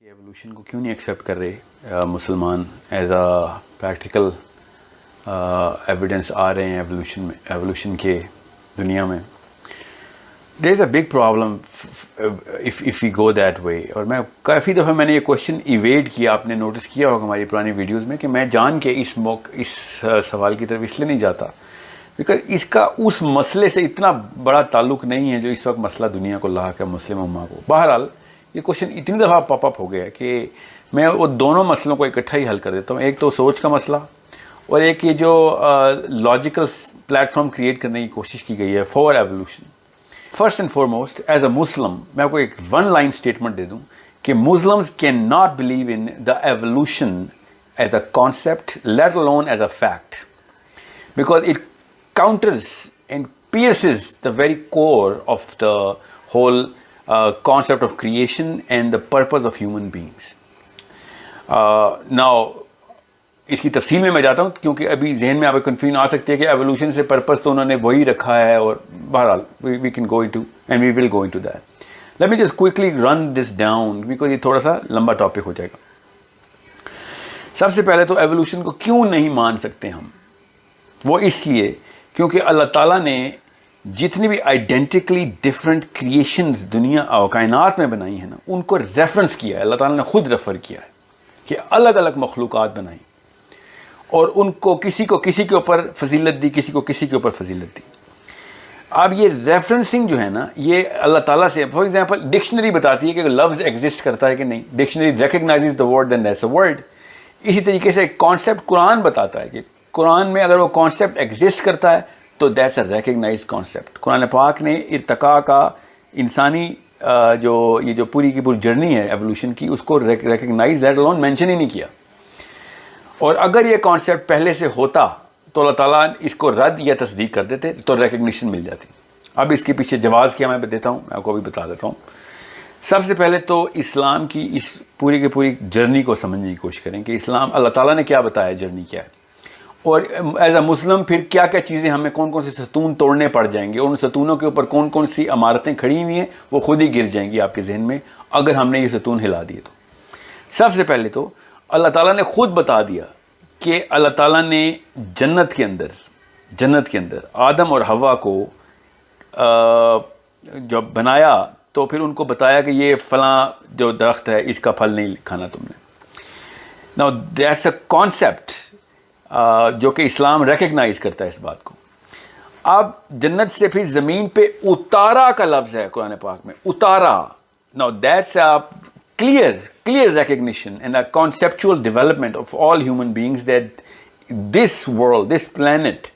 Evolution کو کیوں نہیں ایکسیپٹ کر رہے مسلمان ایز اے پریکٹیکل ایویڈنس آ رہے ہیں ایوولوشن کے دنیا میں. There is a big problem if you go that way. اور میں کافی دفعہ میں نے یہ کوشچن ایویڈ کیا, آپ نے نوٹس کیا ہوگا ہماری پرانی ویڈیوز میں, کہ میں جان کے اس سوال کی طرف اس لیے نہیں جاتا بیکاز اس کا اس مسئلے سے اتنا بڑا تعلق نہیں ہے جو اس وقت مسئلہ دنیا کو لاحق ہے, مسلم امہ کو. بہرحال یہ کوشچن اتنی دفعہ پاپ اپ ہو گیا کہ میں وہ دونوں مسئلوں کو اکٹھا ہی حل کر دیتا ہوں. ایک تو سوچ کا مسئلہ اور ایک یہ جو لاجیکل پلیٹ فارم کریٹ کرنے کی کوشش کی گئی ہے for evolution. First and foremost as a Muslim میں آپ کو ایک ون لائن اسٹیٹمنٹ دے دوں کہ Muslims can not believe in the evolution as a concept let alone as a fact because it counters and pierces the very core of the whole concept of creation and the purpose of human beings. Now اس کی تفصیل میں جاتا ہوں کیونکہ ابھی ذہن میں آپ کو کنفیوژن آ سکتی ہے کہ ایوولوشن سے پرپس تو انہوں نے وہی رکھا ہے, اور بہرحال we can go into and we will go into that. Let me just quickly run this down because یہ تھوڑا سا لمبا ٹاپک ہو جائے گا. سب سے پہلے تو ایوولوشن کو کیوں نہیں مان سکتے ہم, وہ اس لیے کیونکہ اللہ تعالیٰ نے جتنی بھی آئیڈینٹیکلی ڈفرینٹ کریشنز دنیا اور کائنات میں بنائی ہیں نا, ان کو ریفرنس کیا ہے. اللہ تعالیٰ نے خود ریفر کیا ہے کہ الگ الگ مخلوقات بنائیں اور ان کو کسی کے اوپر فضیلت دی, کسی کے اوپر فضیلت دی. اب یہ ریفرنسنگ جو ہے نا, یہ اللہ تعالیٰ سے, فار ایگزامپل ڈکشنری بتاتی ہے کہ لفظ ایگزسٹ کرتا ہے کہ نہیں, dictionary recognizes the word then that's a word. اسی طریقے سے ایک کانسیپٹ قرآن بتاتا ہے کہ قرآن میں اگر وہ کانسیپٹ ایگزسٹ کرتا ہے تو دیٹس اے ریکگنائز کانسیپٹ. قرآن پاک نے ارتقاء کا انسانی جو پوری کی پوری جرنی ہے ایوولوشن کی, اس کو ریکگنائز لیٹ alone مینشن ہی نہیں کیا. اور اگر یہ کانسیپٹ پہلے سے ہوتا تو اللہ تعالیٰ اس کو رد یا تصدیق کر دیتے تو ریکگنیشن مل جاتی. اب اس کے پیچھے جواز کیا میں دیتا ہوں, میں آپ کو بھی بتا دیتا ہوں. سب سے پہلے تو اسلام کی اس پوری کی پوری جرنی کو سمجھنے کی کوشش کریں کہ اسلام اللہ تعالیٰ نے کیا بتایا, جرنی کیا ہے, اور ایز اے مسلم پھر کیا کیا چیزیں ہمیں کون کون سے ستون توڑنے پڑ جائیں گے, اور ان ستونوں کے اوپر کون کون سی عمارتیں کھڑی ہوئی ہیں وہ خود ہی گر جائیں گی آپ کے ذہن میں اگر ہم نے یہ ستون ہلا دیے تو. سب سے پہلے تو اللہ تعالیٰ نے خود بتا دیا کہ اللہ تعالیٰ نے جنت کے اندر آدم اور حوا کو جب بنایا تو پھر ان کو بتایا کہ یہ فلاں جو درخت ہے اس کا پھل نہیں کھانا تم نے. ناؤ دیٹس اے کانسیپٹ جو کہ اسلام ریکگنائز کرتا ہے اس بات کو. اب جنت سے پھر زمین پہ اتارا کا لفظ ہے قرآن پاک میں, اتارا. Now that's a clear recognition and a conceptual development of all human beings that this world, this planet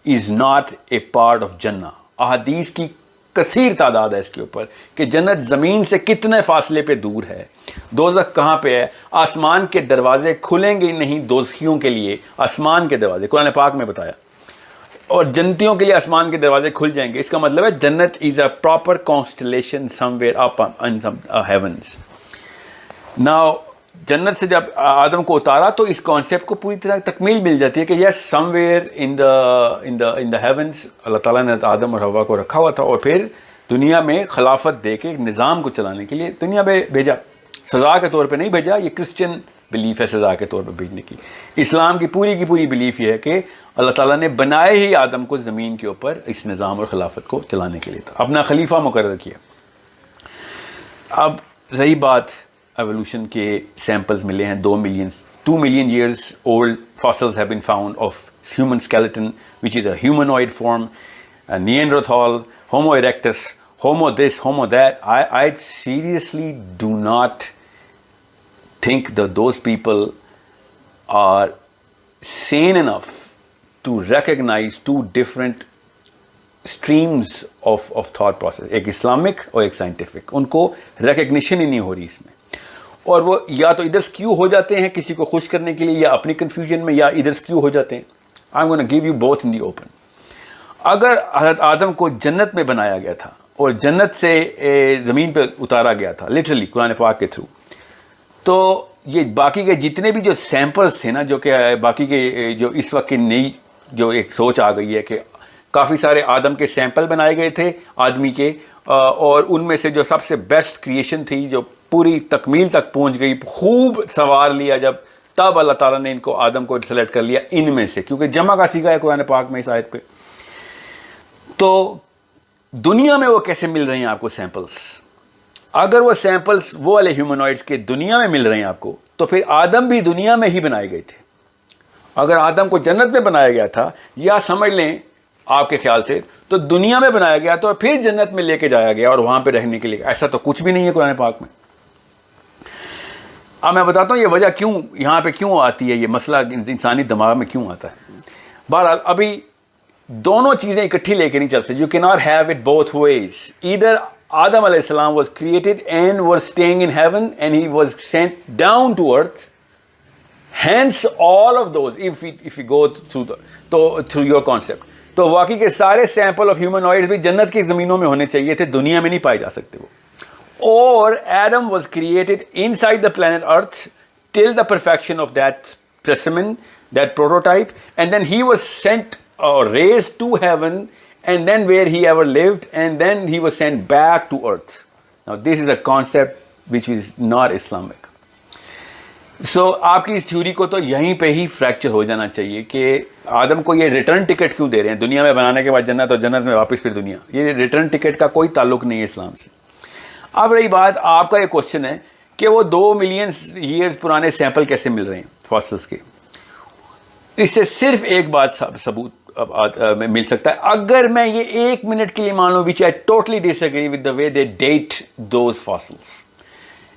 is not a part of Jannah. احادیث کی کثیر تعداد ہے اس کے اوپر کہ جنت زمین سے کتنے فاصلے پہ دور ہے, دوزخ کہاں پہ ہے, آسمان کے دروازے کھلیں گے نہیں دوزخیوں کے لیے, آسمان کے دروازے قرآن پاک میں بتایا, اور جنتیوں کے لیے آسمان کے دروازے کھل جائیں گے. اس کا مطلب ہے جنت is a proper constellation somewhere up in heavens. Now جنت سے جب آدم کو اتارا تو اس کانسیپٹ کو پوری طرح تکمیل مل جاتی ہے کہ یس سم ویئر ان دا ہیونس اللہ تعالیٰ نے آدم اور حوا کو رکھا ہوا تھا, اور پھر دنیا میں خلافت دے کے ایک نظام کو چلانے کے لیے دنیا میں بھیجا. سزا کے طور پہ نہیں بھیجا, یہ کرسچن بلیف ہے سزا کے طور پہ بھیجنے کی. اسلام کی پوری بلیف یہ ہے کہ اللہ تعالیٰ نے بنائے ہی آدم کو زمین کے اوپر اس نظام اور خلافت کو چلانے کے لیے تھا, اپنا خلیفہ مقرر کیا. اب رہی بات ایوولوشن کے سیمپلز ملے ہیں 2 million years old fossils have been found of human skeleton which is a humanoid form, Neanderthal, Homo erectus, Homo this, Homo that. I seriously do not think that those people are sane enough to recognize two different streams of thought process, ایک Islamic اور ایک scientific. ان کو recognition ہی نہیں ہو رہی اس میں, اور وہ یا تو ادھر سکیو ہو جاتے ہیں کسی کو خوش کرنے کے لیے یا اپنی کنفیوژن میں, یا ادھر سکیو ہو جاتے ہیں. I am gonna give you both in the open. اگر حضرت آدم کو جنت میں بنایا گیا تھا اور جنت سے زمین پہ اتارا گیا تھا لٹرلی قرآن پاک کے تھرو, تو یہ باقی کے جتنے بھی جو سیمپلز تھے نا, جو کہ باقی کے جو اس وقت کی نئی جو ایک سوچ آ گئی ہے کہ کافی سارے آدم کے سیمپل بنائے گئے تھے آدمی کے, اور ان میں سے جو سب سے بیسٹ کریشن تھی جو پوری تکمیل تک پہنچ گئی, خوب سنوار لیا جب, تب اللہ تعالیٰ نے ان کو آدم کو سلیکٹ کر لیا ان میں سے, کیونکہ جمع کا سیکھا ہے قرآن پاک میں اس آیت پہ. تو دنیا میں وہ کیسے مل رہے ہیں آپ کو سیمپلس؟ اگر وہ سیمپلس وہ والے ہیومنوائڈس کے دنیا میں مل رہے ہیں آپ کو, تو پھر آدم بھی دنیا میں ہی بنائے گئے تھے. اگر آدم کو جنت میں بنایا گیا تھا, یا سمجھ لیں آپ کے خیال سے, تو دنیا میں بنایا گیا تو پھر جنت میں لے کے جایا گیا اور وہاں پہ رہنے کے لیے. ایسا تو کچھ بھی نہیں ہے قرآن پاک میں. اب میں بتاتا ہوں یہ وجہ کیوں یہاں پہ کیوں آتی ہے, یہ مسئلہ انسانی دماغ میں کیوں آتا ہے. بہرحال ابھی دونوں چیزیں اکٹھی لے کے نہیں چل سکتی. You can not have it both ways. Either Adam علیہ السلام was created and was staying in heaven and he was sent down to earth. Hence all of those if you go through your concept, تو واقعی کے سارے sample of ہیومنوائڈز بھی جنت کی زمینوں میں ہونے چاہیے تھے, دنیا میں نہیں پائے جا سکتے وہ. اور Adam was created inside the planet Earth till the perfection of that specimen, that prototype, and then he was sent or raised to heaven, and then where he ever lived, and then he was sent back to earth. Now this is a concept which is not Islamic. So آپ کی اس theory کو تو یہیں پہ ہی fracture ہو جانا چاہیے کہ آدم کو یہ ریٹرن ٹکٹ کیوں دے رہے ہیں, دنیا میں بنانے کے بعد جنت اور جنت میں واپس پھر دنیا. یہ ریٹرن ٹکٹ کا کوئی تعلق نہیں ہے اسلام سے. اب رہی بات آپ کا یہ کوشچن ہے کہ وہ 2 ملین ایئرز پرانے سیمپل کیسے مل رہے ہیں فاسلز کے. اس سے صرف ایک بات ثبوت مل سکتا ہے. اگر میں یہ 1 منٹ کے لیے مان لوں, which I totally disagree with the way they date those fossils.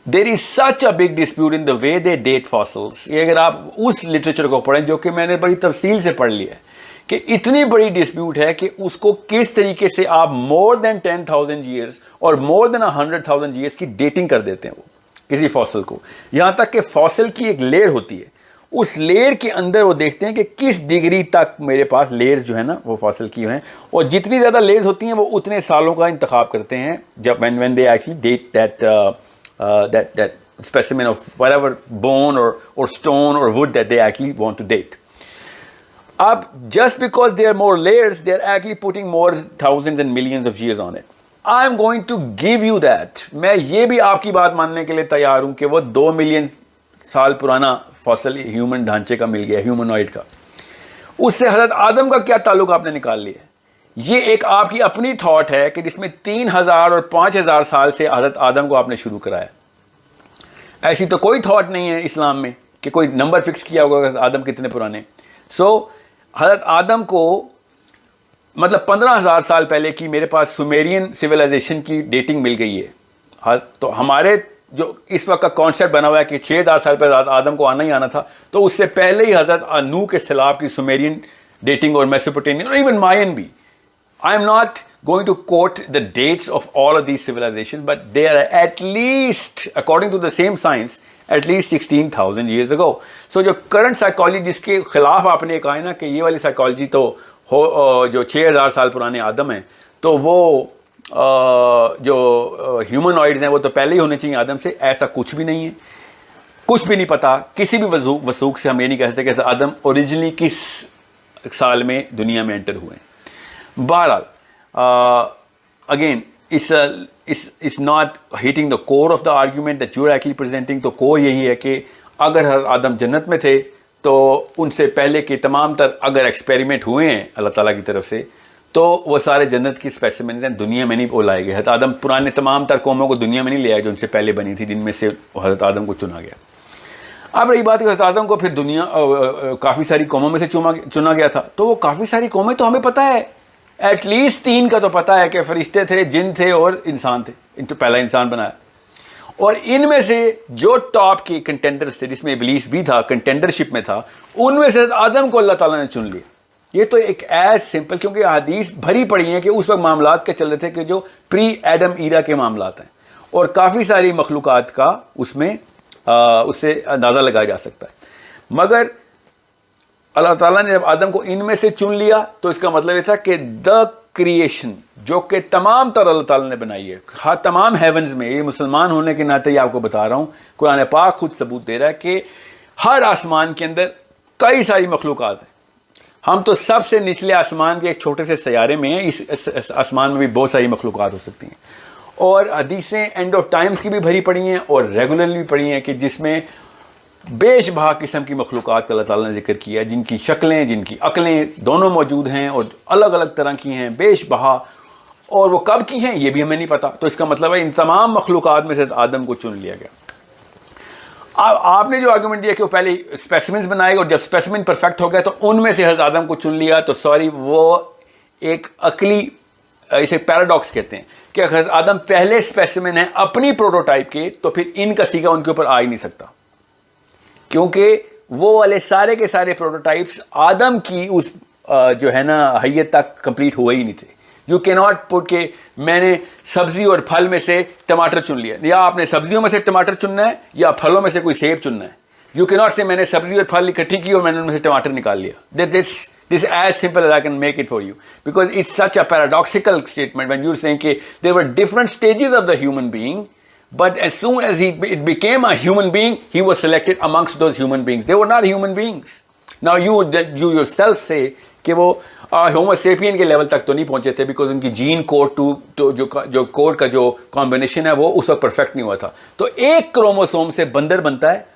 There is such a big dispute in the way they date fossils. یہ اگر آپ اس لٹریچر کو پڑھیں جو کہ میں نے بڑی تفصیل سے پڑھ لیا ہے, کہ اتنی بڑی ڈسپیوٹ ہے کہ اس کو کس طریقے سے آپ more than 10,000 years اور more than 100,000 years کی ڈیٹنگ کر دیتے ہیں وہ کسی فاسل کو. یہاں تک کہ فاسل کی ایک لیئر ہوتی ہے, اس لیئر کے اندر وہ دیکھتے ہیں کہ کس ڈگری تک میرے پاس لیئرز جو ہے نا وہ فاسل کی ہیں, اور جتنی زیادہ لیئرز ہوتی ہیں وہ اتنے سالوں کا انتخاب کرتے ہیں جب when they actually date that specimen of whatever bone or stone or wood that they actually want to date. اب just because there are more layers, they are actually putting more thousands and millions of years on it. I am going to give you that. میں یہ بھی آپ کی بات ماننے کے لیے تیار ہوں کہ وہ 2 ملین سال پرانا فاسل ہیومن ڈھانچے کا مل گیا, ہیومنوائڈ کا. اس سے حضرت آدم کا کیا تعلق آپ نے نکال لیا. یہ ایک آپ کی اپنی تھاٹ ہے کہ جس میں 3000 اور 5000 سال سے حضرت آدم کو آپ نے شروع کرایا. ایسی تو کوئی تھاٹ نہیں ہے اسلام میں کہ کوئی نمبر فکس کیا ہوگا کہ آدم کتنے پرانے. حضرت آدم کو مطلب 15,000 سال پہلے کی میرے پاس سومیرین سویلائزیشن کی ڈیٹنگ مل گئی ہے. تو ہمارے جو اس وقت کا کانسیپٹ بنا ہوا ہے کہ 6,000 سال پہلے آدم کو آنا ہی آنا تھا, تو اس سے پہلے ہی حضرت نوح کے سیلاب کی سومیرین ڈیٹنگ اور میسوپوٹیمین اور ایون مائن بھی. I am not going to quote the dates of all of these civilizations, but they are at least, according to the same science, at least 16,000 years ago. So جو current psychology جس کے خلاف آپ نے کہا ہے نا کہ یہ والی psychology تو جو 6,000 سال پرانے آدم ہیں, تو وہ جو ہیومنوائڈز ہیں وہ تو پہلے ہی ہونے چاہیے آدم سے. ایسا کچھ بھی نہیں ہے, کچھ بھی نہیں پتا. کسی بھی وثوق سے ہم یہ نہیں کہہ سکتے کہ آدم اوریجنلی کس سال میں دنیا میں انٹر ہوئے ہیں. بہرحال again it's not hitting the core of the argument that you are actually presenting. تو کور یہی ہے کہ اگر آدم جنت میں تھے تو ان سے پہلے کے تمام تر اگر ایکسپیریمنٹ ہوئے ہیں اللہ تعالیٰ کی طرف سے, تو وہ سارے جنت کی اسپیسیمنز ہیں, دنیا میں نہیں لائے گئے. حضرت آدم پرانے تمام تر قوموں کو دنیا میں نہیں لے آئے جو ان سے پہلے بنی تھی, جن میں سے حضرت آدم کو چنا گیا. اب رہی بات کہ حضرت آدم کو پھر دنیا کافی ساری قوموں میں سے چنا گیا تھا, تو وہ کافی ساری قومیں تو ہمیں پتہ ہے, ایٹ لیسٹ 3 کا تو پتہ ہے کہ فرشتے تھے, جن تھے اور انسان تھے. ان تو پہلا انسان بنایا, اور ان میں سے جو ٹاپ کے کنٹینڈرز تھے, جس میں ابلیس بھی تھا, کنٹینڈرشپ میں تھا, ان میں سے آدم کو اللہ تعالیٰ نے چن لیا. یہ تو ایک ایز سمپل, کیونکہ حدیث بھری پڑی ہیں کہ اس وقت معاملات کے چل رہے تھے کہ جو پری ایڈم ایرا کے معاملات ہیں, اور کافی ساری مخلوقات کا اس میں اس سے اندازہ لگایا جا سکتا ہے. مگر اللہ تعالیٰ نے جب آدم کو ان میں سے چن لیا تو اس کا مطلب یہ تھا کہ دا کریشن جو کہ تمام تر اللہ تعالیٰ نے بنائی ہے, ہر تمام ہیونز میں, یہ مسلمان ہونے کے ناطے یہ آپ کو بتا رہا ہوں, قرآن پاک خود ثبوت دے رہا ہے کہ ہر آسمان کے اندر کئی ساری مخلوقات ہیں. ہم تو سب سے نچلے آسمان کے ایک چھوٹے سے سیارے میں ہیں, اس آسمان میں بھی بہت ساری مخلوقات ہو سکتی ہیں. اور حدیثیں اینڈ آف ٹائمز کی بھی بھری پڑی ہیں اور ریگولرلی بھی پڑی ہیں کہ جس میں بیش بہا قسم کی مخلوقات کا اللہ تعالیٰ نے ذکر کیا ہے، جن کی شکلیں جن کی عقلیں دونوں موجود ہیں اور الگ الگ طرح کی ہیں بیش بہا، اور وہ کب کی ہیں یہ بھی ہمیں نہیں پتا. تو اس کا مطلب ہے ان تمام مخلوقات میں سے آدم کو چن لیا گیا. اب آپ نے جو آرگومنٹ دیا کہ وہ پہلے اسپیسیمنز بنائے گا اور جب اسپیسیمن پرفیکٹ ہو گیا تو ان میں سے حضرت آدم کو چن لیا، تو سوری وہ ایک عقلی اسے پیراڈاکس کہتے ہیں کہ حضرت آدم پہلے اسپیسیمن ہیں اپنی پروٹوٹائپ کے، تو پھر ان کا سیکھا ان کے اوپر آ ہی نہیں سکتا، کیونکہ وہ والے سارے کے سارے پروٹوٹائپس آدم کی اس جو ہے نا حیت تک کمپلیٹ ہوئے ہی نہیں تھے. یو کی ناٹ پٹ کہ میں نے سبزی اور پھل میں سے ٹماٹر چن لیا، یا آپ نے سبزیوں میں سے ٹماٹر چننا ہے یا پھلوں میں سے کوئی سیب چننا ہے. یو کی ناٹ سے میں نے سبزی اور پھل اکٹھی کی اور میں نے ان میں سے ٹماٹر نکال لیا. This is as simple as I can make it for you, because it's such a paradoxical statement when you're saying that there were different stages of the human being, but as soon as it became a human being, he was selected amongst those human beings. They were not human beings. Now you yourself say کہ وہ homo سیپین کے level تک تو نہیں پہنچے تھے، because ان کی Jain code جو کوڈ کا جو کمبینیشن ہے وہ اس وقت پرفیکٹ نہیں ہوا تھا. تو ایک کروموسوم سے بندر بنتا ہے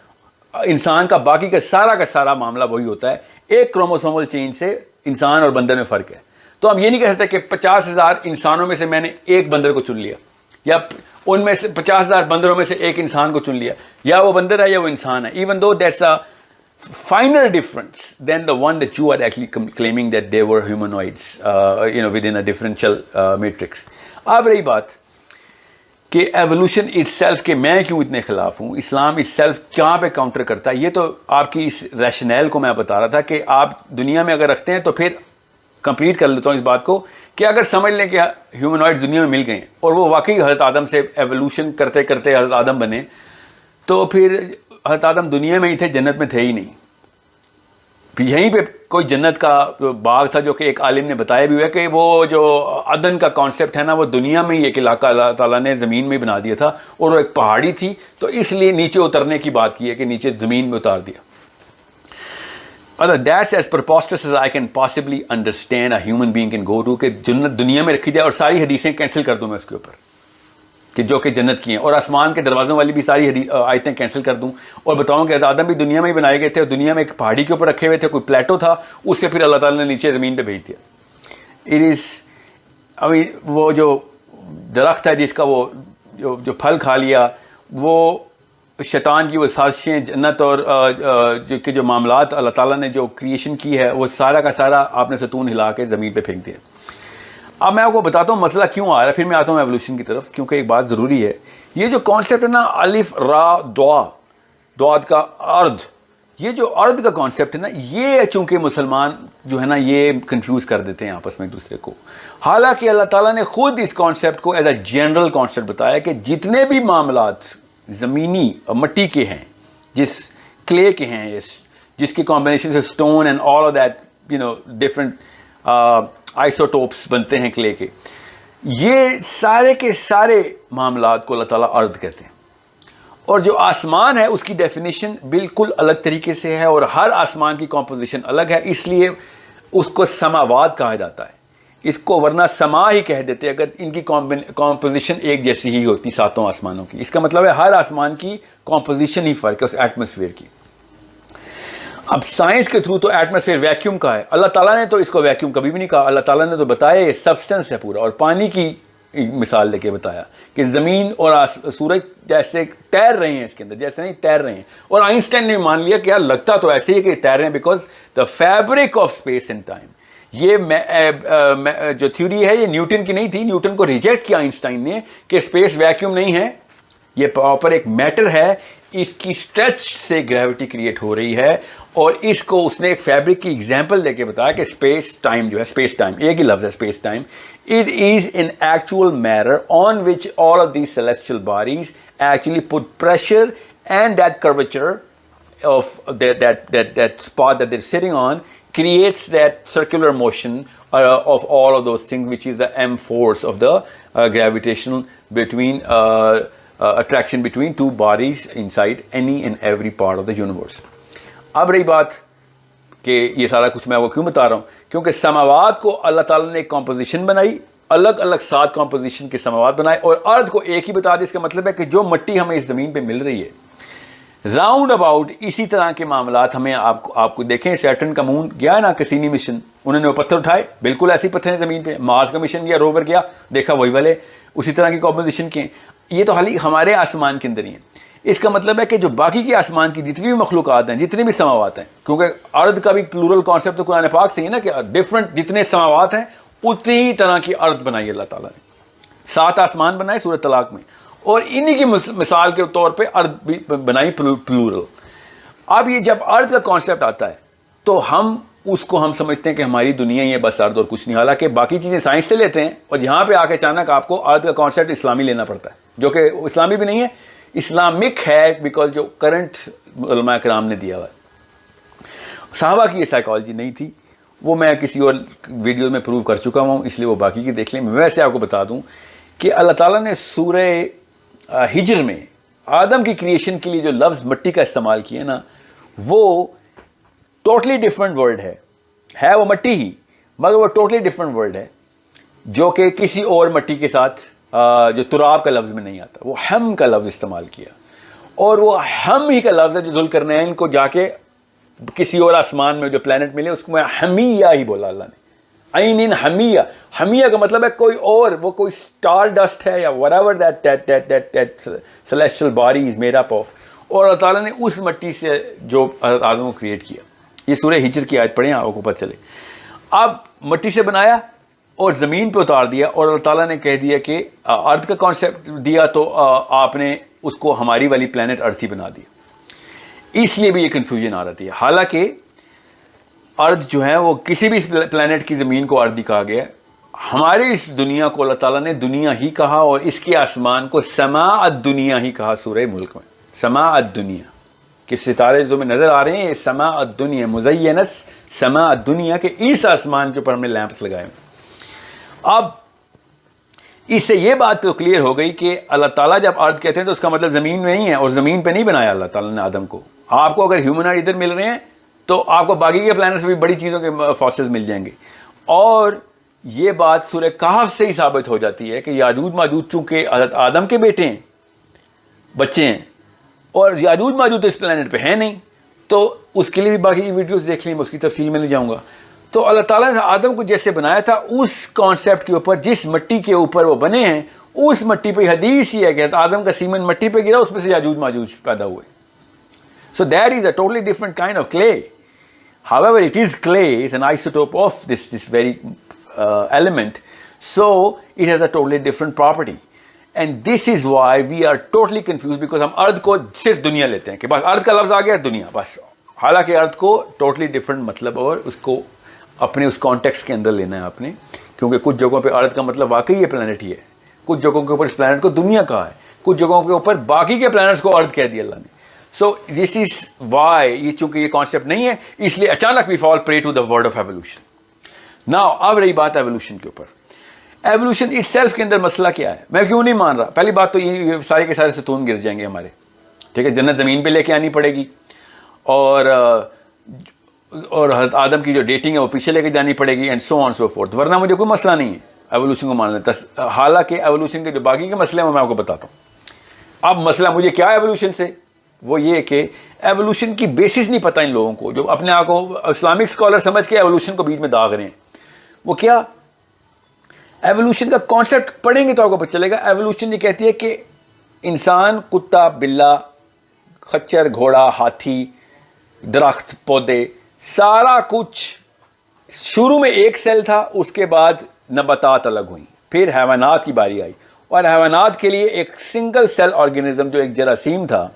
انسان کا، باقی کا سارا معاملہ وہی ہوتا ہے. ایک کروموسومل چینج سے انسان اور بندر میں فرق ہے. تو ہم یہ نہیں کہہ سکتے کہ 50,000 انسانوں میں سے میں نے ایک بندر کو چن لیا، یا ان میں سے 50,000 بندروں میں سے ایک انسان کو چن لیا، یا وہ بندر ہے یا وہ انسان ہے. Even though that's a finer difference than the one that you are actually claiming that they were humanoids, within a differential matrix. اب رہی بات کہ ایوولوشن اٹ سیلف کے میں کیوں اتنے خلاف ہوں، اسلام اٹ سیلف کہاں پہ کاؤنٹر کرتا ہے، یہ تو آپ کی اس ریشنیل کو میں بتا رہا تھا کہ آپ دنیا میں اگر رکھتے ہیں تو پھر کمپلیٹ کر لیتا ہوں اس بات کو کہ اگر سمجھ لیں کہ ہیومنوائڈز دنیا میں مل گئے ہیں اور وہ واقعی حضرت آدم سے ایوولوشن کرتے کرتے حضرت آدم بنے، تو پھر حضرت آدم دنیا میں ہی تھے، جنت میں تھے ہی نہیں. یہیں پہ کوئی جنت کا باغ تھا جو کہ ایک عالم نے بتایا بھی ہوا کہ وہ جو عدن کا کانسیپٹ ہے نا وہ دنیا میں ہی ایک علاقہ اللہ تعالیٰ نے زمین میں بنا دیا تھا، اور وہ ایک پہاڑی تھی تو اس لیے نیچے اترنے کی بات کی ہے کہ نیچے زمین میں اتار دیا. That's as preposterous as I can possibly understand a human being can go to کہ جنت دنیا میں رکھی جائے اور ساری حدیثیں کینسل کر دوں میں اس کے اوپر کہ جو کہ جنت کی ہیں، اور آسمان کے دروازوں والی بھی ساری آیتیں کینسل کر دوں اور بتاؤں کہ آدم بھی دنیا میں ہی بنائے گئے تھے اور دنیا میں ایک پہاڑی کے اوپر رکھے ہوئے تھے، کوئی پلیٹو تھا، اس سے پھر اللہ تعالیٰ نے نیچے زمین پہ بھیج دیا. اٹ از وہ جو درخت ہے جس کا وہ جو پھل کھا لیا، وہ شیطان کی وہ سازشیں، جنت اور جو معاملات اللہ تعالیٰ نے جو کریشن کی ہے وہ سارا کا سارا آپ نے ستون ہلا کے زمین پہ پھینک دیا. اب میں آپ کو بتاتا ہوں مسئلہ کیوں آ رہا ہے، پھر میں آتا ہوں ایوولوشن کی طرف، کیونکہ ایک بات ضروری ہے. یہ جو کانسیپٹ ہے نا الف را دعاد کا ارد، یہ جو ارد کا کانسیپٹ ہے نا، یہ چونکہ مسلمان جو ہے نا یہ کنفیوز کر دیتے ہیں آپس میں ایک دوسرے کو، حالانکہ اللہ تعالیٰ نے خود اس کانسیپٹ کو ایز اے جنرل کانسیپٹ بتایا کہ جتنے بھی معاملات زمینی مٹی کے ہیں، جس کلے کے ہیں، جس کی کمبینیشن سے stone and all of that different isotopes بنتے ہیں کلے کے، یہ سارے کے سارے معاملات کو اللہ تعالیٰ ارد کہتے ہیں. اور جو آسمان ہے اس کی ڈیفینیشن بالکل الگ طریقے سے ہے، اور ہر آسمان کی کمپوزیشن الگ ہے، اس لیے اس کو سماوات کہا جاتا ہے. اس کو ورنہ سما ہی کہہ دیتے اگر ان کی کمپوزیشن ایک جیسی ہی ہوتی ساتوں آسمانوں کی. اس کا مطلب ہے ہر آسمان کی کمپوزیشن ہی فرق ہے اس ایٹماسفیئر کی. اب سائنس کے تھرو تو ایٹماسفیئر ویکیوم کا ہے، اللہ تعالیٰ نے تو اس کو ویکیوم کبھی بھی نہیں کہا. اللہ تعالیٰ نے تو بتایا یہ سبسٹنس ہے پورا، اور پانی کی مثال لے کے بتایا کہ زمین اور سورج جیسے تیر رہے ہیں اس کے اندر، جیسے نہیں تیر رہے ہیں. اور آئنسٹائن نے مان لیا کہ یار لگتا تو ایسے ہی کہ تیر رہے ہیں، because the fabric of space and time. یہ جو تھیوری ہے یہ نیوٹن کی نہیں تھی، نیوٹن کو ریجیکٹ کیا آئنسٹائن نے کہ اسپیس ویکیوم نہیں ہے، یہ پراپر ایک میٹر ہے، اس کی اسٹریچ سے گریوٹی کریٹ ہو رہی ہے. اور اس کو اس نے ایک فیبرک کی ایگزامپل دے کے بتایا کہ اسپیس ٹائم جو ہے، اسپیس ٹائم ایک ہی لفظ ہے space time, it is in actual matter on which all of these celestial bodies actually put pressure and that curvature of that spot that they're sitting on creates that circular motion of all of those things, which is the m force of the gravitational between attraction between two bodies inside any and every part of the universe. اب رہی بات کہ یہ سارا کچھ میں وہ کیوں بتا رہا ہوں، کیونکہ سماوات کو اللہ تعالیٰ نے ایک کمپوزیشن بنائی الگ الگ 7 کمپوزیشن کے سماوات بنائے اور ارتھ کو ایک ہی بتا دے. اس کا مطلب ہے کہ جو مٹی ہمیں اس زمین پہ مل رہی ہے راؤنڈ اباؤٹ اسی طرح کے معاملات ہمیں آپ کو دیکھیں. سیٹرن کا مون گیا نا کسینی مشن, انہوں نے وہ پتھر اٹھائے, بالکل ایسے پتھر ہیں زمین پہ. مارس کا مشن گیا, روور گیا, دیکھا وہی والے اسی طرح کی کمپوزیشن کے. یہ تو حالی ہمارے آسمان کے اندر ہی ہیں. اس کا مطلب ہے کہ جو باقی کے آسمان کی جتنی بھی مخلوقات ہیں, جتنے بھی سماوات ہیں, کیونکہ ارض کا بھی پلورل کانسیپٹ تو قرآن پاک سے ہی ہے نا کہ ڈفرنٹ جتنے سماوات ہیں اتنی ہی طرح کی ارض بنائی اللہ تعالیٰ نے. 7 آسمان بنائے سورۃ طلاق میں, اور انہی کی مثال کے طور پہ ارض بھی بنائی پلورل. اب یہ جب ارض کا کانسیپٹ آتا ہے تو ہم اس کو ہم سمجھتے ہیں کہ ہماری دنیا ہی ہے بس ارض اور کچھ نہیں, حالانکہ باقی چیزیں سائنس سے لیتے ہیں اور یہاں پہ آ کے اچانک آپ کو ارض کا کانسیپٹ اسلامی لینا پڑتا ہے, جو کہ اسلامی بھی نہیں ہے, اسلامک ہے, بیکاز جو کرنٹ علماء کرام نے دیا ہوا ہے. صحابہ کی یہ سائیکالوجی نہیں تھی, وہ میں کسی اور ویڈیو میں پروو کر چکا ہوں, اس لیے وہ باقی کی دیکھ لیں. میں ویسے آپ کو بتا دوں کہ اللہ تعالیٰ نے سورہ ہجر میں آدم کی کریشن کے لیے جو لفظ مٹی کا استعمال کیا نا, وہ ٹوٹلی ڈفرنٹ ورڈ ہے وہ مٹی ہی, مگر وہ ٹوٹلی ڈفرنٹ ورڈ ہے جو کہ کسی اور مٹی کے ساتھ جو تراب کا لفظ میں نہیں آتا. وہ ہم کا لفظ استعمال کیا, اور وہ ہم ہی کا لفظ ہے جو ذوالقرنین کو جا کے کسی اور آسمان میں جو پلانٹ ملے اس کو میں حمیہ ہی بولا اللہ نے. عین حمیہ, حمیہ کا مطلب ہے کوئی اور, وہ کوئی اسٹار ڈسٹ ہے یا whatever that celestial body is made up of. اور اللہ تعالیٰ نے اس مٹی سے جو آدم کو کریٹ کیا. یہ سورہ ہجر کی آیت پڑھیں آپ کو پتہ چلے. اب مٹی سے بنایا اور زمین پہ اتار دیا, اور اللہ تعالیٰ نے کہہ دیا کہ ارتھ کا کانسیپٹ دیا تو آپ نے اس کو ہماری والی پلانٹ ارتھ ہی بنا دیا. اس لیے بھی یہ کنفیوژن آ رہی ہے. حالانکہ ارتھ جو ہے وہ کسی بھی پلانٹ کی زمین کو ارتھ ہی کہا گیا ہے. ہماری اس دنیا کو اللہ تعالیٰ نے دنیا ہی کہا, اور اس کے آسمان کو سماء الدنیا ہی کہا سورہ ملک میں. سماء الدنیا کہ ستارے جو میں نظر آ رہے ہیں, سماء الدنیا مزینس سماء الدنیا کے اس آسمان کے اوپر ہم نے لیمپس لگائے ہیں. اب اس سے یہ بات تو کلیئر ہو گئی کہ اللہ تعالیٰ جب ارتھ کہتے ہیں تو اس کا مطلب زمین میں ہی ہے, اور زمین پہ نہیں بنایا اللہ تعالیٰ نے آدم کو. آپ کو اگر ہیومنائڈ ادھر مل رہے ہیں تو آپ کو باقی کے پلانٹ سے بھی بڑی چیزوں کے فاسلز مل جائیں گے. اور یہ بات سورہ کہف سے ہی ثابت ہو جاتی ہے کہ یاجوج ماجوج چونکہ حضرت آدم کے بیٹے ہیں, بچے ہیں, اور یاجوج ماجوج تو اس پلانٹ پہ ہے نہیں, تو اس کے لیے بھی باقی ویڈیوز دیکھ لیں, میں اس کی تفصیل میں نہیں جاؤں گا. تو اللہ تعالیٰ نے آدم کو جیسے بنایا تھا اس کانسیپٹ کے اوپر, جس مٹی کے اوپر وہ بنے ہیں اس مٹی پہ حدیث ہی ہے کہ آدم کا سیمن مٹی پہ گرا, اس میں سے یاجوج ماجوج پیدا ہوئے. So that is a totally different kind of clay. However, it is clay, it's an isotope of this very element. So it has a totally different property. And this is why we are totally confused, because ہم ارض کو صرف دنیا لیتے ہیں کہ بس ارض کا لفظ آ گیا دنیا بس. حالانکہ ارض کو ٹوٹلی ڈفرنٹ مطلب اور اس کو اپنے اس کانٹیکسٹ کے اندر لینا ہے آپ نے, کیونکہ کچھ جگہوں پہ ارض کا مطلب واقعی یہ پلانٹ ہی ہے, کچھ جگہوں کے اوپر اس پلانٹ کو دنیا کہا ہے, کچھ جگہوں کے اوپر باقی کے پلانٹس کو ارض کہہ دیا اللہ نے. سو دس از وائی, یہ چونکہ یہ کانسیپٹ نہیں ہے اس لیے اچانک we fall prey to the word of evolution. Now اب رہی بات ایوولوشن کے اوپر. ایوولوشن اٹ سیلف کے اندر مسئلہ کیا ہے, میں کیوں نہیں مان رہا. پہلی بات تو یہ سارے کے سارے ستون گر جائیں گے ہمارے, ٹھیک ہے, جنت زمین پہ لے کے آنی پڑے گی, اور حضرت آدم کی جو ڈیٹنگ ہے وہ پیچھے لے کے جانی پڑے گی, and so on so forth. ورنہ مجھے کوئی مسئلہ نہیں ہے ایوولوشن کو ماننا. حالانکہ ایوولوشن کے جو باقی کے مسئلے ہیں وہ میں آپ کو بتاتا ہوں. اب مسئلہ مجھے کیا ہے ایوولوشن سے, وہ یہ کہ ایوولوشن کی بیسس نہیں پتہ ان لوگوں کو جو اپنے آپ کو اسلامک اسکالر سمجھ کے ایوولوشن کو بیچ میں داغ رہے ہیں. وہ کیا, ایوولوشن کا کانسیپٹ پڑھیں گے تو آپ کو پتہ چلے گا. ایوولوشن یہ کہتی ہے کہ انسان, کتا, بلا, خچر, گھوڑا, ہاتھی, درخت, پودے, سارا کچھ شروع میں ایک سیل تھا, اس کے بعد نباتات الگ ہوئیں, پھر حیوانات کی باری آئی, اور حیوانات کے لیے ایک سنگل سیل آرگینزم جو ایک جراثیم تھا,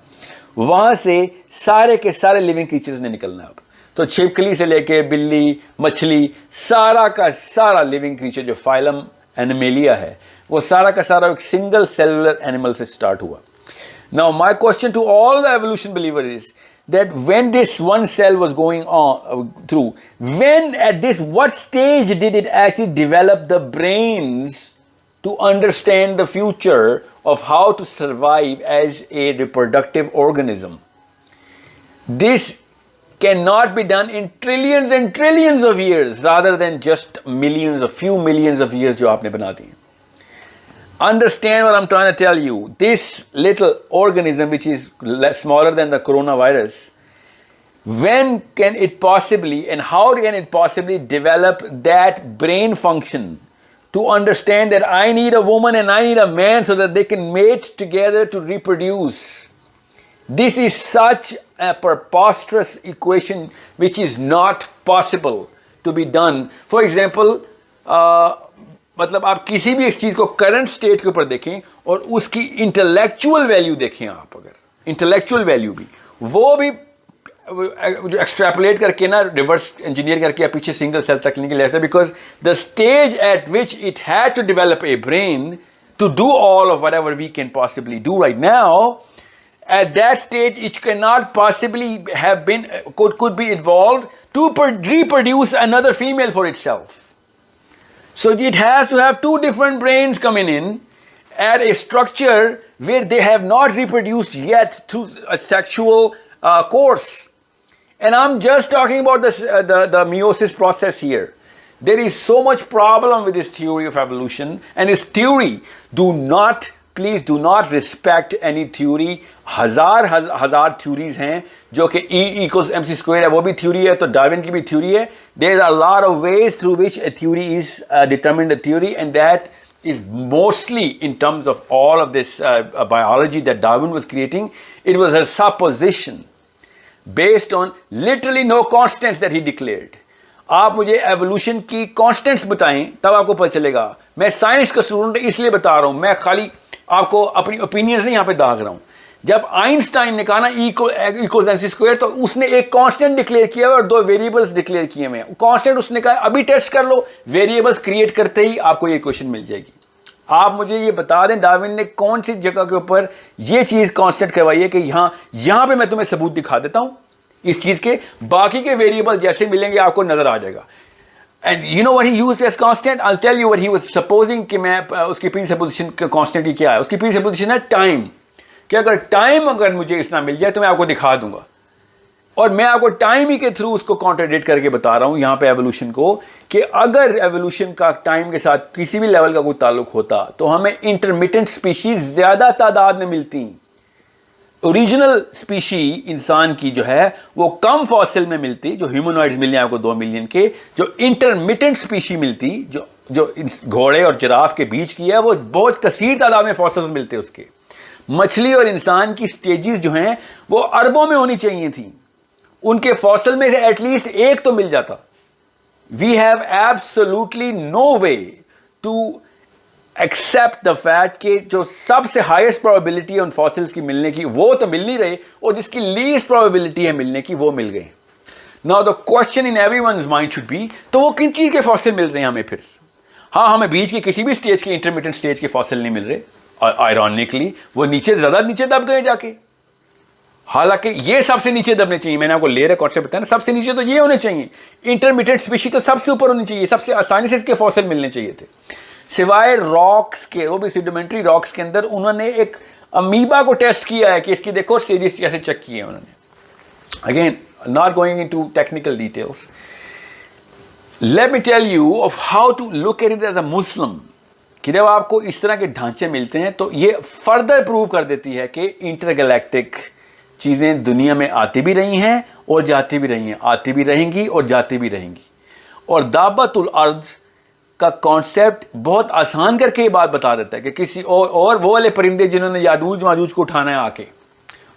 وہاں سے سارے کے سارے لیونگ کریچرز نے نکلنا ہے. اب تو چھپکلی سے لے کے بلی, مچھلی, سارا کا سارا لیونگ کریچر جو فائلم اینیمیلیا ہے, وہ سارا کا سارا ایک سنگل سیلولر اینیمل سے سٹارٹ ہوا. Now my question to all the evolution believers is that when this one cell was going on through, when at this what stage did it actually develop the brains to understand the future of how to survive as a reproductive organism? This cannot be done in trillions and trillions of years rather than just millions, a few millions of years جو آپ نے بنا دی. Understand what I'm trying to tell you. This little organism which is smaller than the coronavirus, when can it possibly and how can it possibly develop that brain function to understand that I need a woman and I need a man so that they can mate together to reproduce? This is such a preposterous equation which is not possible to be done. For example, مطلب آپ کسی بھی اس چیز کو current state کے اوپر دیکھیں اور اس کی انٹلیکچوئل ویلیو دیکھیں. آپ اگر انٹلیکچوئل ویلیو بھی وہ بھی جو ایکسٹریپولیٹ کر کے نا ریورس انجینئر کر کے پیچھے سنگل سیل تک نہیں لیتا, because the stage at which it had to develop a brain to do all of whatever we can possibly do right now, at that stage it cannot possibly have been could be evolved to reproduce another female for itself. So it has to have two different brains coming in at a structure where they have not reproduced yet through a sexual course. And I'm just talking about the meiosis process here. There is so much problem with this theory of evolution, and this theory, please do not respect any theory. ہزار theories ہیں جو کہ E=mc² ہے, وہ بھی theory ہے, تو Darwin کی بھی تھیوری ہے. There are a lot of ways through which a theory is determined a theory, and that is mostly in terms of all of this biology that Darwin was creating. It was a supposition based on literally no constants that he declared. آپ مجھے evolution کی constants بتائیں تب آپ کو پتہ چلے گا. میں سائنس کا اسٹوڈنٹ اس لیے بتا رہا ہوں, میں خالی آپ کو اپنی اوپینینز نہیں یہاں پہ داغ رہا ہوں. جب آئنسٹائن نے کہا نا E=mc², تو اس نے ایک کانسٹنٹ ڈکلیئر کیا ہے اور دو ویریبلس ڈکلیئر کیے ہوئے ہیں. کانسٹنٹ اس نے کہا ابھی ٹیسٹ کر لو, ویریبلس کریٹ کرتے ہی آپ کو یہ ایکویشن مل جائے گی. آپ مجھے یہ بتا دیں ڈارون نے کون سی جگہ کے اوپر یہ چیز کانسٹنٹ کروائی ہے کہ یہاں پہ میں تمہیں ثبوت دکھا دیتا ہوں اس چیز کے, باقی کے ویریبل جیسے ملیں گے آپ کو نظر آ جائے گا. And you know what he used as constant? I'll tell you what he was supposing کہ میں اس کی presupposition کا constant ہی کیا ہے. اس کی presupposition ہے time, کہ اگر ٹائم اگر مجھے اس نہ مل جائے تو میں آپ کو دکھا دوں گا. اور میں آپ کو ٹائم ہی کے تھرو اس کو کانٹراڈکٹ کر کے بتا رہا ہوں یہاں پہ ایوولوشن کو, کہ اگر ایوولوشن کا ٹائم کے ساتھ کسی بھی لیول کا کوئی تعلق ہوتا تو ہمیں انٹرمیٹنٹ اسپیشیز زیادہ تعداد میں ملتی. اوریجنل اسپیشی انسان کی جو ہے وہ کم فاسل میں ملتی, جو ہیومنوائڈز ملیں آپ کو 2 ملین کے. جو انٹرمیٹنٹ اسپیشی ملتی جو گھوڑے اور جراف کے بیچ کی ہے, وہ بہت کثیر تعداد میں فاسل ملتے اس کے. مچھلی اور انسان کی سٹیجز جو ہیں وہ اربوں میں ہونی چاہیے تھیں, ان کے فاسل میں سے ایٹ لیسٹ ایک تو مل جاتا. We have absolutely no way to accept the fact کہ جو سب سے ہائیسٹ پروبیبلٹی ہے ان فاسلز کی ملنے کی وہ تو مل نہیں رہے, اور جس کی لیسٹ پروبیبلٹی ہے ملنے کی وہ مل گئے. Now the question in everyone's mind should be, تو وہ کن چیز کے فاسل مل رہے ہیں ہمیں پھر؟ ہمیں بیچ کے کسی بھی اسٹیج کے انٹرمیڈیٹ اسٹیج کے فاسل نہیں مل رہے. آئرونکلی وہ زیادہ نیچے دب گئے جا کے, حالانکہ یہ سب سے نیچے دبنے چاہیے. میں نے آپ کو لیئر کانسیپٹ بتایا نا, سب سے نیچے تو یہ ہونے چاہیے. انٹرمیڈیٹ اسپیشی تو سب سے اوپر ہونی چاہیے, سب سے آسانی سے اس کے فاسل ملنے چاہیے تھے. سوائے راکس کے, وہ بھی سیڈیمنٹری راکس کے اندر انہوں نے ایک امیبا کو ٹیسٹ کیا ہے کہ اس کی دیکھو سٹیجز کیسے چیک کیے ہیں انہوں نے. Again not going into technical details, let me tell you of how to look at it as a Muslim. کہ جب آپ کو اس طرح کے ڈھانچے ملتے ہیں تو یہ فردر پروو کر دیتی ہے کہ انٹر گلیکٹک چیزیں دنیا میں آتی بھی رہی ہیں اور جاتی بھی رہی ہیں, آتی بھی رہیں گی اور جاتی بھی رہیں گی. اور دابت الارض کا کانسیپٹ بہت آسان کر کے یہ بات بتا دیتا ہے کہ کسی اور وہ والے پرندے جنہوں نے یاجوج ماجوج کو اٹھانا ہے آ کے,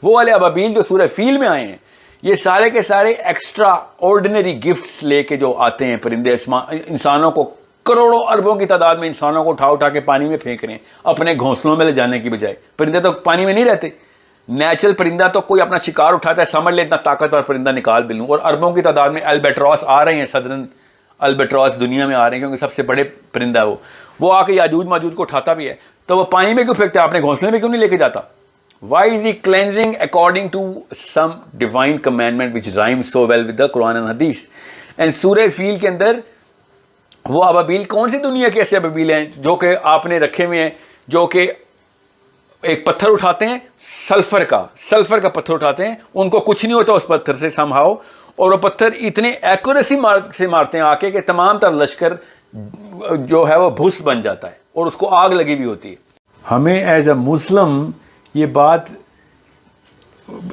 وہ والے ابابیل جو سورہ فیل میں آئے ہیں, یہ سارے کے سارے ایکسٹرا آرڈینری گفٹس لے کے جو آتے ہیں پرندے, انسانوں کو کروڑوں اربوں کی تعداد میں انسانوں کو اٹھا کے پانی میں پھینک رہے ہیں اپنے گھونسلوں میں لے جانے کی بجائے. پرندے تو پانی میں نہیں رہتے. نیچرل پرندہ تو کوئی اپنا شکار اٹھاتا ہے, سمجھ لے اتنا طاقتور پرندہ نکال بھی لوں, اور اربوں کی تعداد میں البیٹراس آ رہے ہیں, صدرن البیٹراس دنیا میں آ رہے ہیں کیونکہ سب سے بڑے پرندہ ہے وہ آ کے یاجوج ماجوج کو اٹھاتا بھی ہے. تو وہ پانی میں کیوں پھینکتا ہے, اپنے گھونسلے میں کیوں نہیں لے کے جاتا؟ Why is he cleansing according to some divine commandment which rhymes so well with the Quran and Hadith? And سورہ فیل کے اندر وہ ابابیل کون سی دنیا کے ایسے ابابیل ہیں جو کہ آپ نے رکھے ہوئے ہیں, جو کہ ایک پتھر اٹھاتے ہیں سلفر کا پتھر اٹھاتے ہیں, ان کو کچھ نہیں ہوتا اس پتھر سے somehow, اور وہ پتھر اتنے ایکوریسی سے مارتے ہیں آ کے کہ تمام تر لشکر جو ہے وہ بھس بن جاتا ہے اور اس کو آگ لگی ہوئی ہوتی ہے. ہمیں ایز اے مسلم یہ بات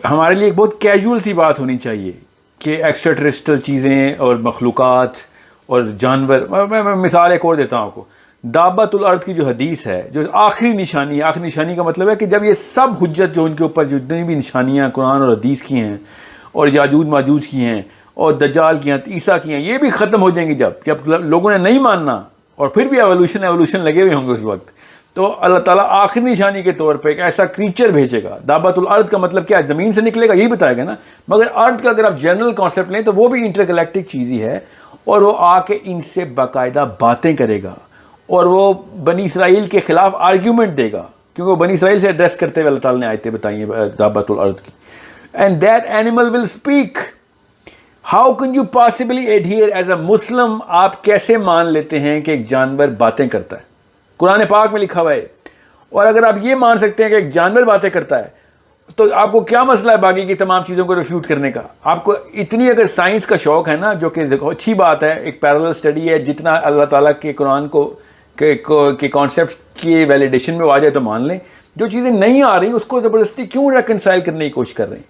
ہمارے لیے ایک بہت کیجول سی بات ہونی چاہیے کہ ایکسٹرا ٹیرسٹریل چیزیں اور مخلوقات اور جانور. میں مثال ایک اور دیتا ہوں آپ کو. دابۃ الارض کی جو حدیث ہے, جو آخری نشانی ہے, آخری نشانی کا مطلب ہے کہ جب یہ سب حجت جو ان کے اوپر جتنی بھی نشانیاں قرآن اور حدیث کی ہیں اور یاجوج ماجوج کی ہیں اور دجال کی ہیں, عیسیٰ کی ہیں, یہ بھی ختم ہو جائیں گی جب لوگوں نے نہیں ماننا اور پھر بھی ایوولوشن لگے ہوئے ہوں گے اس وقت, تو اللہ تعالیٰ آخری نشانی کے طور پہ ایک ایسا کریچر بھیجے گا. دابۃ الارض کا مطلب کیا ہے؟ زمین سے نکلے گا, یہی بتائے گا نا. مگر ارتھ کا اگر آپ جنرل کانسیپٹ لیں تو وہ بھی انٹر گلیکٹک چیز ہی ہے, اور وہ آ کے ان سے باقاعدہ باتیں کرے گا اور وہ بنی اسرائیل کے خلاف آرگیومنٹ دے گا, کیونکہ وہ بنی اسرائیل سے ایڈریس کرتے ہوئے اللہ تعالیٰ نے آیتیں بتائی ہیں دابۃ الارض کی. And that animal will speak. How can you possibly adhere as a Muslim? آپ کیسے مان لیتے ہیں کہ ایک جانور باتیں کرتا ہے؟ قرآن پاک میں لکھا ہوا ہے. اور اگر آپ یہ مان سکتے ہیں کہ ایک جانور باتیں کرتا ہے تو آپ کو کیا مسئلہ ہے باقی کی تمام چیزوں کو ریفیوٹ کرنے کا؟ آپ کو اتنی اگر سائنس کا شوق ہے نا, جو کہ اچھی بات ہے, ایک پیرالل اسٹڈی ہے, جتنا اللہ تعالیٰ کے قرآن کے کانسیپٹ کی ویلیڈیشن میں آ جائے تو مان لیں. جو چیزیں نہیں آ رہی اس کو زبردستی کیوں ریکنسائل کرنے کی کوشش کر رہے ہیں؟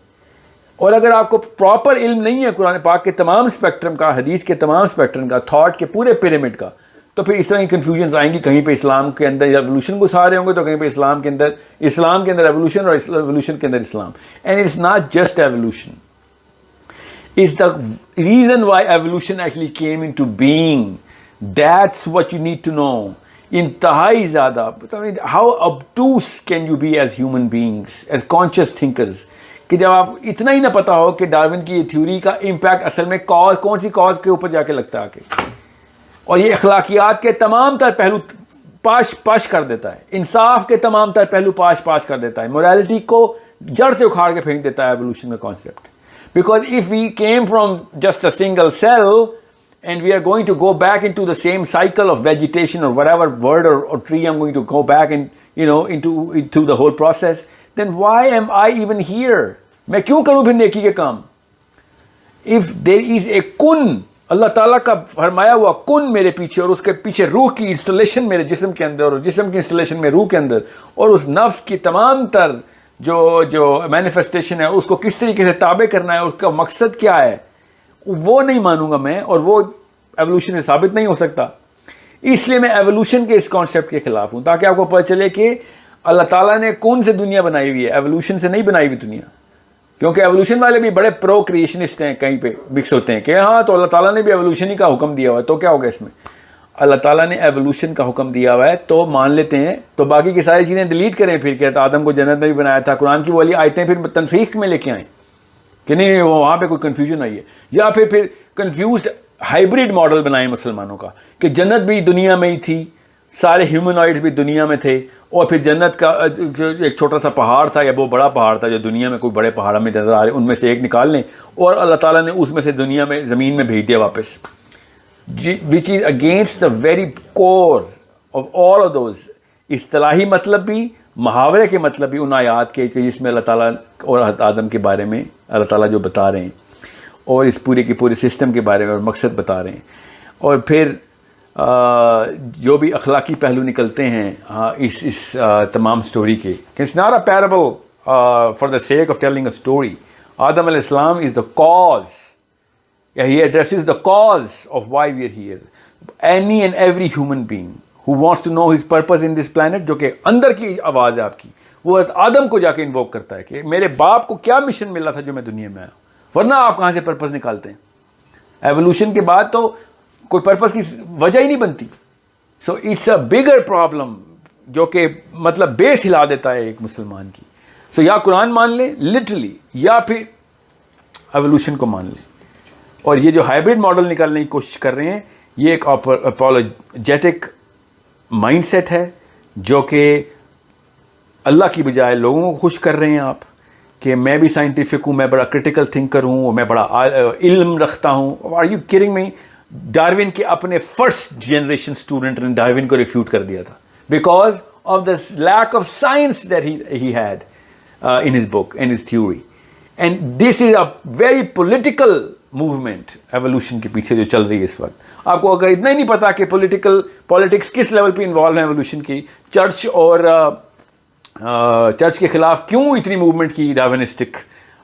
اور اگر آپ کو پراپر علم نہیں ہے قرآن پاک کے تمام اسپیکٹرم کا, حدیث کے تمام اسپیکٹرم کا, تھاٹ کے پورے پیرامڈ کا, تو پھر اس طرح کی کنفیوژنز آئیں گی. کہیں پہ اسلام کے اندر ایوولوشن گھسا رہے ہوں گے تو کہیں پہ اسلام کے اندر ایوولوشن اور ایوولوشن کے اندر اسلام. And it's not just evolution, it's the reason why evolution actually came into being. That's what you need to know. انتہائی زیادہ how obtuse can you be as human beings, as conscious thinkers, کہ جب آپ اتنا ہی نہ پتا ہو کہ Darwin کی یہ تھیوری کا امپیکٹ اصل میں کون سی کاز کے اوپر جا کے لگتا ہے آ کے, اور یہ اخلاقیات کے تمام تر پہلو پاش کر دیتا ہے, انصاف کے تمام تر پہلو پاش کر دیتا ہے, موریلٹی کو جڑ سے اکھاڑ کے پھینک دیتا ہے ایوولوشن کا concept. Because of we came from just a single cell and we are going to go back into the same cycle of vegetation or whatever word or tree I'm going to go back and into the whole process, then why am I even here? میں کیوں کروں پھر نیکی کے کام؟ if there is a kun, اللہ تعالیٰ کا فرمایا ہوا کن میرے پیچھے, اور اس کے پیچھے روح کی انسٹالیشن میرے جسم کے اندر, اور جسم کی انسٹالیشن میں روح کے اندر, اور اس نفس کی تمام تر جو مینیفیسٹیشن ہے اس کو کس طریقے سے تابع کرنا ہے, اس کا مقصد کیا ہے, وہ نہیں مانوں گا میں, اور وہ ایوولوشن سے ثابت نہیں ہو سکتا. اس لیے میں ایوولوشن کے اس کانسیپٹ کے خلاف ہوں, تاکہ آپ کو پتہ چلے کہ اللہ تعالیٰ نے کون سے دنیا بنائی ہوئی ہے, ایوولوشن سے نہیں بنائی ہوئی دنیا. کیونکہ ایوولوشن والے بھی بڑے پرو کریشنسٹ ہیں, کہیں پہ مکس ہوتے ہیں کہ ہاں تو اللہ تعالیٰ نے بھی ایوولوشن ہی کا حکم دیا ہوا ہے, تو کیا ہوگا اس میں؟ اللہ تعالیٰ نے ایوولوشن کا حکم دیا ہوا ہے تو مان لیتے ہیں, تو باقی کی ساری چیزیں ڈیلیٹ کریں. پھر کہتا آدم کو جنت میں بھی بنایا تھا, قرآن کی وہ والی آیتیں پھر تنسیخ میں لے کے آئیں کہ نہیں وہاں پہ کوئی کنفیوژن آئی ہے, یا پھر کنفیوزڈ ہائبریڈ ماڈل بنائے مسلمانوں کا کہ جنت بھی دنیا میں ہی تھی, سارے ہیومنوائڈز بھی دنیا میں تھے, اور پھر جنت کا ایک چھوٹا سا پہاڑ تھا یا وہ بڑا پہاڑ تھا جو دنیا میں کوئی بڑے پہاڑوں میں نظر آ رہے, ان میں سے ایک نکال لیں, اور اللہ تعالیٰ نے اس میں سے دنیا میں زمین میں بھیج دیا واپس, which is against the very core of all of those. اصطلاحی مطلب بھی, محاورے کے مطلب بھی ان آیات کے کہ جس میں اللہ تعالیٰ اور حضرت آدم کے بارے میں اللہ تعالیٰ جو بتا رہے ہیں, اور اس پورے کے پورے سسٹم کے بارے میں اور مقصد بتا رہے ہیں. اور پھر جو بھی اخلاقی پہلو نکلتے ہیں اس تمام سٹوری کے, کہ it's not a parable for the sake of telling a story. آدم علیہ السلام is the cause, he addresses the cause of why we are here. Any and every human being who wants to know his purpose in this planet, جو کہ اندر کی آواز ہے آپ کی, وہ آدم کو جا کے انووک کرتا ہے کہ میرے باپ کو کیا مشن ملا تھا جو میں دنیا میں آیا, ورنہ آپ کہاں سے پرپز نکالتے ہیں؟ ایوولوشن کے بعد تو کوئی پرپز کی وجہ ہی نہیں بنتی. سو اٹس اے بگر پرابلم جو کہ مطلب بیس ہلا دیتا ہے ایک مسلمان کی. سو یا قرآن مان لیں لٹرلی, یا پھر ایوولوشن کو مان لیں. اور یہ جو ہائبرڈ ماڈل نکالنے کی کوشش کر رہے ہیں, یہ ایک اپولوجیٹک مائنڈ سیٹ ہے جو کہ اللہ کی بجائے لوگوں کو خوش کر رہے ہیں آپ کہ میں بھی سائنٹیفک ہوں, میں بڑا کرٹیکل تھنکر ہوں, میں بڑا علم رکھتا ہوں. Are you caring me? Darwin کے اپنے فرسٹ جنریشن اسٹوڈنٹ نے ڈاروین کو ریفیوٹ کر دیا تھا because of the lack of science that he had in his book and his theory. And this is a very political movement evolution کے پیچھے جو چل رہی ہے اس وقت. آپ کو اگر اتنا ہی نہیں پتا کہ پولیٹکس کس لیول پہ انوالو ہے ایوولوشن کی, چرچ اور چرچ کے خلاف کیوں اتنی موومنٹ کی ڈارونسٹک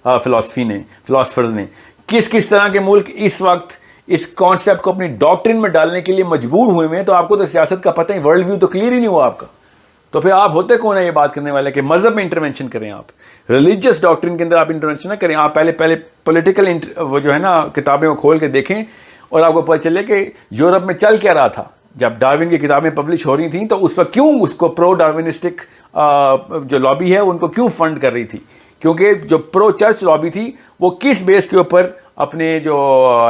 فلاسفرز نے, کس طرح کے ملک اس وقت اس کانسیپٹ کو اپنی ڈاکٹرن میں ڈالنے کے لیے مجبور ہوئے ہیں, تو آپ کو تو سیاست کا پتہ ہی, ورلڈ ویو تو کلیئر ہی نہیں ہوا آپ کا. تو پھر آپ ہوتے کون ہیں یہ بات کرنے والے کہ مذہب میں انٹرونشن کریں, آپ ریلیجیس ڈاکٹرن کے اندر آپ انٹرونشن نہ کریں. آپ پہلے پولیٹیکل وہ جو ہے نا کتابیں وہ کھول کے دیکھیں اور آپ کو پتہ چلے کہ یورپ میں چل کیا رہا تھا جب ڈارون کی کتابیں پبلش ہو رہی تھیں, تو اس وقت کیوں اس کو پرو ڈارونسٹک جو لابی ہے ان کو کیوں فنڈ کر رہی تھی, کیونکہ جو پرو چرچ لابی تھی وہ کس بیس کے اوپر اپنے جو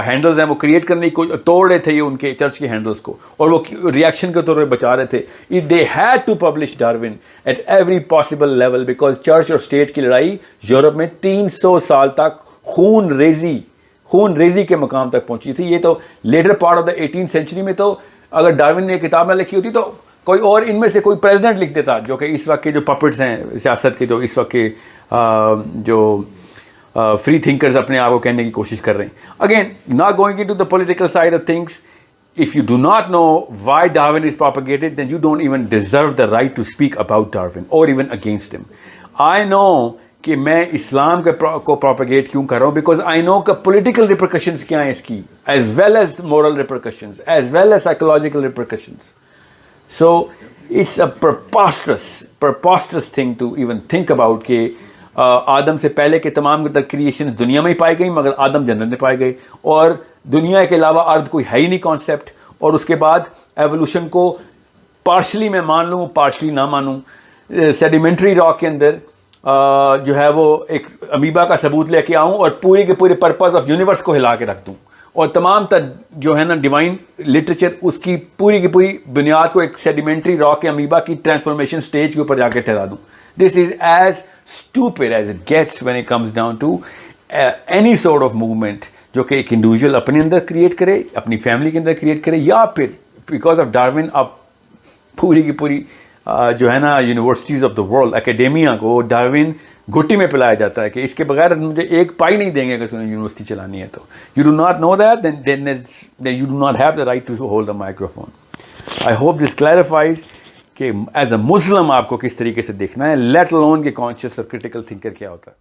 ہینڈلز ہیں وہ کریٹ کرنے کی توڑ رہے تھے یہ ان کے چرچ کے ہینڈلز کو, اور وہ ریئیکشن کے طور پہ بچا رہے تھے. They had to publish Darwin at every possible level, because church اور اسٹیٹ کی لڑائی یورپ میں 300 سال تک خون ریزی کے مقام تک پہنچی تھی. یہ تو later part of the 18th century میں تو اگر ڈارون نے کتاب نہ لکھی ہوتی تو کوئی اور ان میں سے کوئی پریزیڈنٹ لکھ دیتا, جو کہ اس وقت کے جو پپٹس ہیں سیاست کے, جو اس وقت کے جو فری تھنکرز اپنے آپ کو کہنے کی کوشش کر رہے ہیں. Again not going into the political side of things, if you do not know why Darwin is propagated, then you don't even deserve the right to speak about Darwin or even against him. I know کہ میں اسلام کو propagate کیوں کر رہا ہوں, because I نو کہ political repercussions کیا ہیں اس کی, as well as moral repercussions, as well as psychological repercussions. So it's a preposterous thing to even think about کہ آدم سے پہلے کے تمام کریشنز دنیا میں ہی پائی گئیں, مگر آدم جنت میں پائے گئے, اور دنیا کے علاوہ ارتھ کوئی ہے ہی نہیں کانسیپٹ. اور اس کے بعد ایوولوشن کو پارشلی میں مان لوں پارشلی نہ مانوں, سیڈیمنٹری راک کے اندر جو ہے وہ ایک امیبا کا ثبوت لے کے آؤں اور پورے کے پورے پرپز آف یونیورس کو ہلا کے رکھ دوں, اور تمام جو ہے نا ڈیوائن لٹریچر اس کی پوری بنیاد کو ایک سیڈیمنٹری راک کے امیبا کی ٹرانسفارمیشن سٹیج کے اوپر جا کے ٹھہرا دوں. This is as stupid as it gets when it comes down to any sort of movement جو کہ ایک انڈیویجول اپنے اندر کریٹ کرے, اپنی فیملی کے اندر کریٹ کرے, یا پھر بیکاز آف ڈارون اب پوری کی پوری جو ہے نا universities of the world academia کو ڈارون گھٹی میں پلایا جاتا ہے کہ اس کے بغیر مجھے ایک پائی نہیں دیں گے اگر تم نے یونیورسٹی چلانی ہے تو. You do not know that, then you do not have the right to hold a microphone. I hope this clarifies کہ ایز اے مسلم آپ کو کس طریقے سے دیکھنا ہے, لیٹ الون کہ کانشیس اور کرٹیکل تھنکر کیا ہوتا ہے.